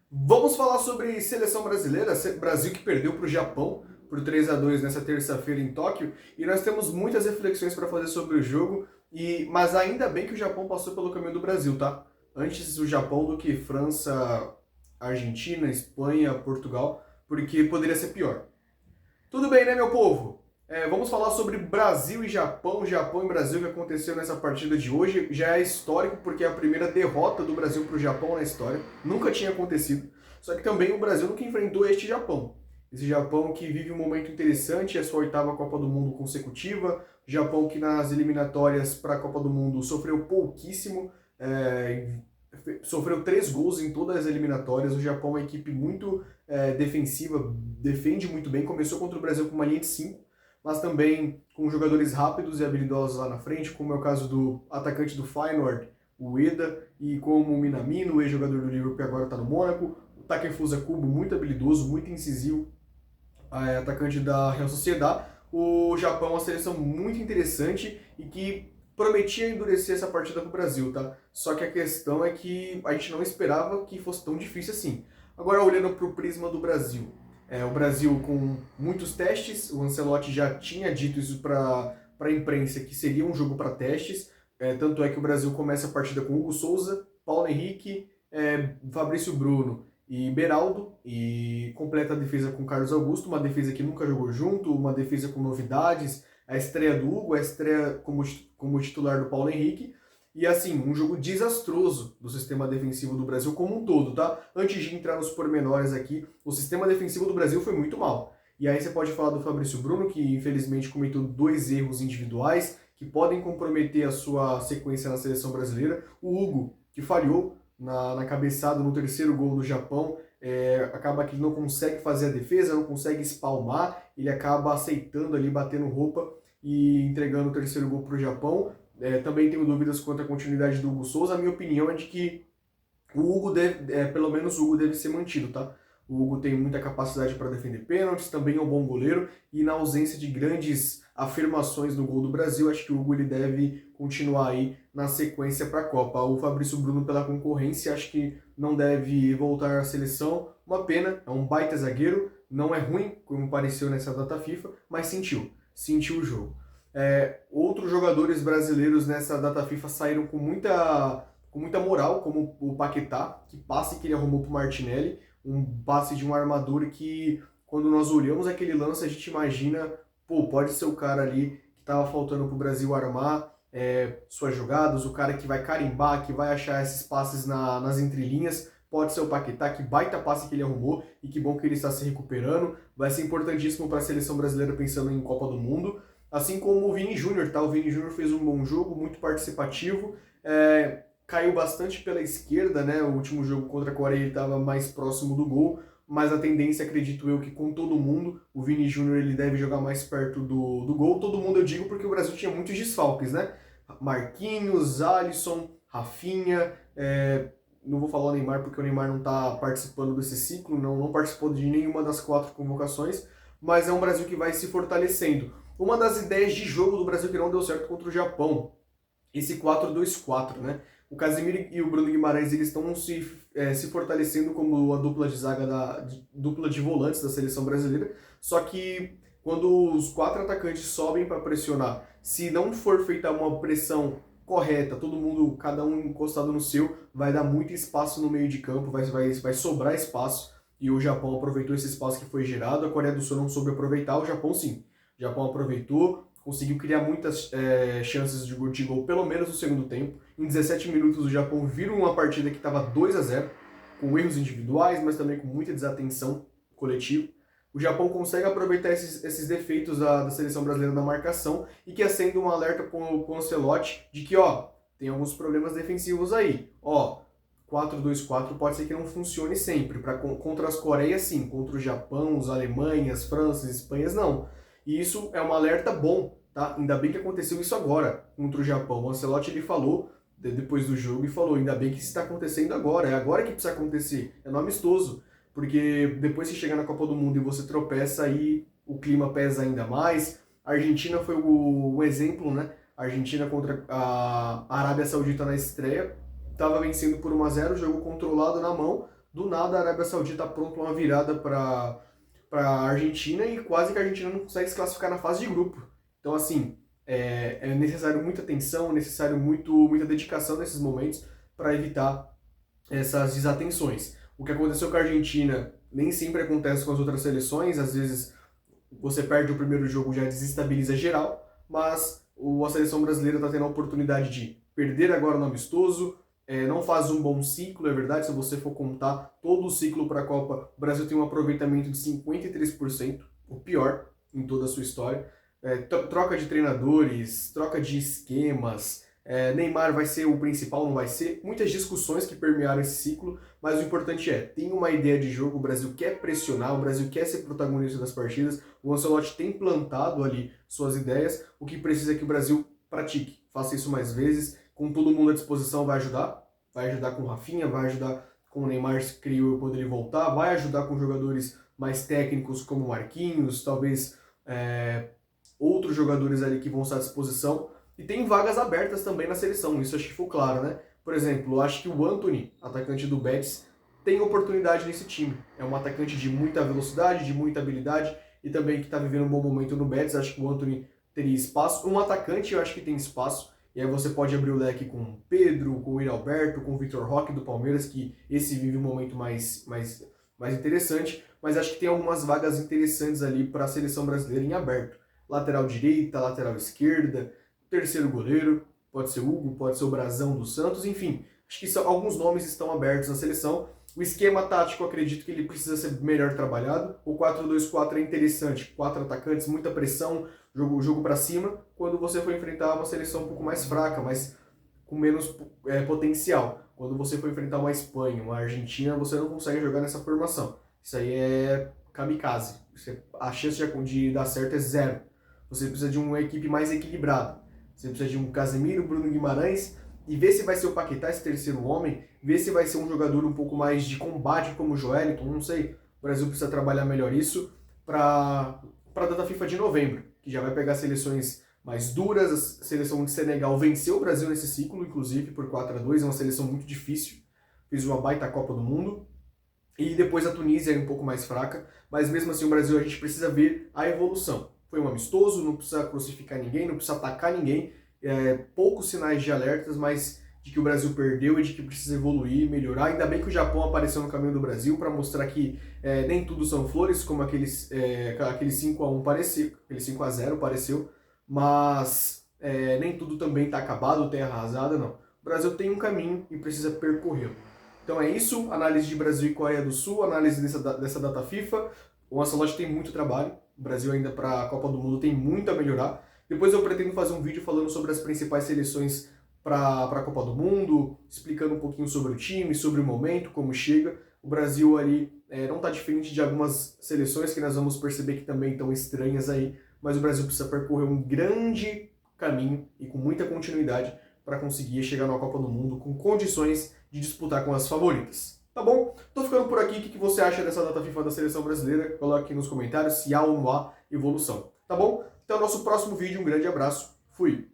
Vamos falar sobre seleção brasileira, Brasil que perdeu para o Japão por 3-2 nessa terça-feira em Tóquio, e nós temos muitas reflexões para fazer sobre o jogo, mas ainda bem que o Japão passou pelo caminho do Brasil, tá? Antes o Japão do que França, Argentina, Espanha, Portugal, porque poderia ser pior. Tudo bem, né, meu povo? Vamos falar sobre Brasil e Japão e Brasil que aconteceu nessa partida de hoje. Já é histórico porque é a primeira derrota do Brasil para o Japão na história. Nunca tinha acontecido. Só que também o Brasil nunca enfrentou este Japão. Esse Japão que vive um momento interessante, é a sua oitava Copa do Mundo consecutiva. Japão que nas eliminatórias para a Copa do Mundo sofreu pouquíssimo. Sofreu 3 gols em todas as eliminatórias. O Japão é uma equipe muito defensiva, defende muito bem. Começou contra o Brasil com uma linha de 5, mas também com jogadores rápidos e habilidosos lá na frente, como é o caso do atacante do Feyenoord, o Ueda, e como o Minamino, ex-jogador do Liverpool, que agora está no Mônaco. O Takefusa Kubo, muito habilidoso, muito incisivo, atacante da Real Sociedad. O Japão é uma seleção muito interessante e que prometia endurecer essa partida para o Brasil, tá? Só que a questão é que a gente não esperava que fosse tão difícil assim. Agora, olhando para o prisma do Brasil, o Brasil com muitos testes, o Ancelotti já tinha dito isso para a imprensa, que seria um jogo para testes, tanto é que o Brasil começa a partida com Hugo Souza, Paulo Henrique, Fabrício Bruno e Beraldo, e completa a defesa com Carlos Augusto, uma defesa que nunca jogou junto, uma defesa com novidades, a estreia do Hugo, a estreia como titular do Paulo Henrique, e assim, um jogo desastroso do sistema defensivo do Brasil como um todo, tá? Antes de entrar nos pormenores aqui, o sistema defensivo do Brasil foi muito mal. E aí você pode falar do Fabrício Bruno, que infelizmente cometeu 2 erros individuais, que podem comprometer a sua sequência na seleção brasileira. O Hugo, que falhou na cabeçada no terceiro gol do Japão, acaba que não consegue fazer a defesa, não consegue espalmar, ele acaba aceitando ali, batendo roupa e entregando o terceiro gol para o Japão. Também tenho dúvidas quanto à continuidade do Hugo Souza. A minha opinião é de que o Hugo pelo menos o Hugo deve ser mantido, tá? O Hugo tem muita capacidade para defender pênaltis, também é um bom goleiro, e na ausência de grandes afirmações no gol do Brasil, acho que o Hugo ele deve continuar aí na sequência para a Copa. O Fabrício Bruno, pela concorrência, acho que não deve voltar à seleção. Uma pena, é um baita zagueiro, não é ruim, como pareceu nessa data FIFA, mas sentiu o jogo. Outros jogadores brasileiros nessa data FIFA saíram com muita moral, como o Paquetá, que passe que ele arrumou para o Martinelli, um passe de um armador que, quando nós olhamos aquele lance, a gente imagina, pode ser o cara ali que estava faltando para o Brasil armar suas jogadas, o cara que vai carimbar, que vai achar esses passes nas entrelinhas, pode ser o Paquetá, que baita passe que ele arrumou, e que bom que ele está se recuperando, vai ser importantíssimo para a seleção brasileira pensando em Copa do Mundo, assim como o Vini Júnior, tá? O Vini Júnior fez um bom jogo, muito participativo, caiu bastante pela esquerda, né? O último jogo contra a Coreia ele estava mais próximo do gol, mas a tendência, acredito eu, que com todo mundo, o Vini Júnior ele deve jogar mais perto do gol. Todo mundo eu digo porque o Brasil tinha muitos desfalques, né? Marquinhos, Alisson, Rafinha, não vou falar o Neymar porque o Neymar não está participando desse ciclo, não participou de nenhuma das 4 convocações, mas é um Brasil que vai se fortalecendo. Uma das ideias de jogo do Brasil que não deu certo contra o Japão, esse 4-2-4, né? O Casemiro e o Bruno Guimarães eles estão se fortalecendo como a dupla de zaga, dupla de volantes da seleção brasileira, só que quando os 4 atacantes sobem para pressionar, se não for feita uma pressão correta, todo mundo, cada um encostado no seu, vai dar muito espaço no meio de campo, vai sobrar espaço, e o Japão aproveitou esse espaço que foi gerado, a Coreia do Sul não soube aproveitar, o Japão sim. O Japão aproveitou, conseguiu criar muitas chances de gol, pelo menos no segundo tempo. Em 17 minutos o Japão vira uma partida que estava 2-0, com erros individuais, mas também com muita desatenção coletiva. O Japão consegue aproveitar esses defeitos da seleção brasileira na marcação e que acende um alerta para o Ancelotti de que, tem alguns problemas defensivos aí. 4-2-4 pode ser que não funcione sempre. Contra as Coreias, sim. Contra o Japão, os Alemanhas, França, Espanhas, não. E isso é um alerta bom, tá? Ainda bem que aconteceu isso agora contra o Japão. O Ancelotti ele falou depois do jogo e falou, ainda bem que isso está acontecendo agora, é agora que precisa acontecer, é no amistoso, porque depois que chegar na Copa do Mundo e você tropeça, aí o clima pesa ainda mais. A Argentina foi um exemplo, né? A Argentina contra a Arábia Saudita na estreia, estava vencendo por 1-0, jogo controlado na mão, do nada a Arábia Saudita apronta uma virada para a Argentina e quase que a Argentina não consegue se classificar na fase de grupo. Então, assim, é necessário muita atenção, necessário muita dedicação nesses momentos para evitar essas desatenções. O que aconteceu com a Argentina nem sempre acontece com as outras seleções, às vezes você perde o primeiro jogo, já desestabiliza geral, mas a seleção brasileira está tendo a oportunidade de perder agora no amistoso, não faz um bom ciclo, é verdade, se você for contar todo o ciclo para a Copa, o Brasil tem um aproveitamento de 53%, o pior em toda a sua história. Troca de treinadores, troca de esquemas, Neymar vai ser o principal, não vai ser? Muitas discussões que permearam esse ciclo, mas o importante tem uma ideia de jogo, o Brasil quer pressionar, o Brasil quer ser protagonista das partidas, o Ancelotti tem plantado ali suas ideias, o que precisa é que o Brasil pratique, faça isso mais vezes, com todo mundo à disposição vai ajudar com o Rafinha, vai ajudar com o Neymar se criou quando ele voltar, vai ajudar com jogadores mais técnicos como o Marquinhos, talvez outros jogadores ali que vão estar à disposição. E tem vagas abertas também na seleção, isso acho que ficou claro, né? Por exemplo, eu acho que o Antony, atacante do Betis, tem oportunidade nesse time. É um atacante de muita velocidade, de muita habilidade e também que está vivendo um bom momento no Betis. Acho que o Antony teria espaço. Um atacante eu acho que tem espaço. E aí você pode abrir o leque com o Pedro, com o Yuri Alberto, com o Vitor Roque do Palmeiras, que esse vive um momento mais interessante. Mas acho que tem algumas vagas interessantes ali para a seleção brasileira em aberto. Lateral direita, lateral esquerda, terceiro goleiro, pode ser o Hugo, pode ser o Brazão do Santos, enfim, acho que alguns nomes estão abertos na seleção. O esquema tático, eu acredito que ele precisa ser melhor trabalhado. O 4-2-4 é interessante, 4 atacantes, muita pressão, jogo para cima, quando você for enfrentar uma seleção um pouco mais fraca, mas com menos potencial. Quando você for enfrentar uma Espanha, uma Argentina, você não consegue jogar nessa formação. Isso aí é kamikaze. A chance de dar certo é zero. Você precisa de uma equipe mais equilibrada. Você precisa de um Casemiro, Bruno Guimarães, e ver se vai ser o Paquetá, esse terceiro homem, ver se vai ser um jogador um pouco mais de combate como o Joelinton, não sei. O Brasil precisa trabalhar melhor isso para a data FIFA de novembro, que já vai pegar seleções mais duras. A seleção de Senegal venceu o Brasil nesse ciclo, inclusive, por 4-2, é uma seleção muito difícil, fez uma baita Copa do Mundo. E depois a Tunísia é um pouco mais fraca, mas mesmo assim o Brasil a gente precisa ver a evolução. Foi um amistoso, não precisa crucificar ninguém, não precisa atacar ninguém, poucos sinais de alertas, mas de que o Brasil perdeu e de que precisa evoluir, melhorar. Ainda bem que o Japão apareceu no caminho do Brasil para mostrar que nem tudo são flores, como aquele 5-1 pareceu, aquele 5-0 pareceu, mas nem tudo também está acabado, terra arrasada, não. O Brasil tem um caminho e precisa percorrê-lo. Então é isso, análise de Brasil e Coreia do Sul, análise dessa data FIFA. O Ancelotti tem muito trabalho, o Brasil ainda para a Copa do Mundo tem muito a melhorar. Depois eu pretendo fazer um vídeo falando sobre as principais seleções para a Copa do Mundo, explicando um pouquinho sobre o time, sobre o momento, como chega. O Brasil ali não está diferente de algumas seleções que nós vamos perceber que também estão estranhas aí, mas o Brasil precisa percorrer um grande caminho e com muita continuidade para conseguir chegar na Copa do Mundo com condições de disputar com as favoritas. Tá bom? Tô ficando por aqui. O que você acha dessa data FIFA da seleção brasileira? Coloque aqui nos comentários se há ou não há evolução. Tá bom? Até o nosso próximo vídeo. Um grande abraço. Fui!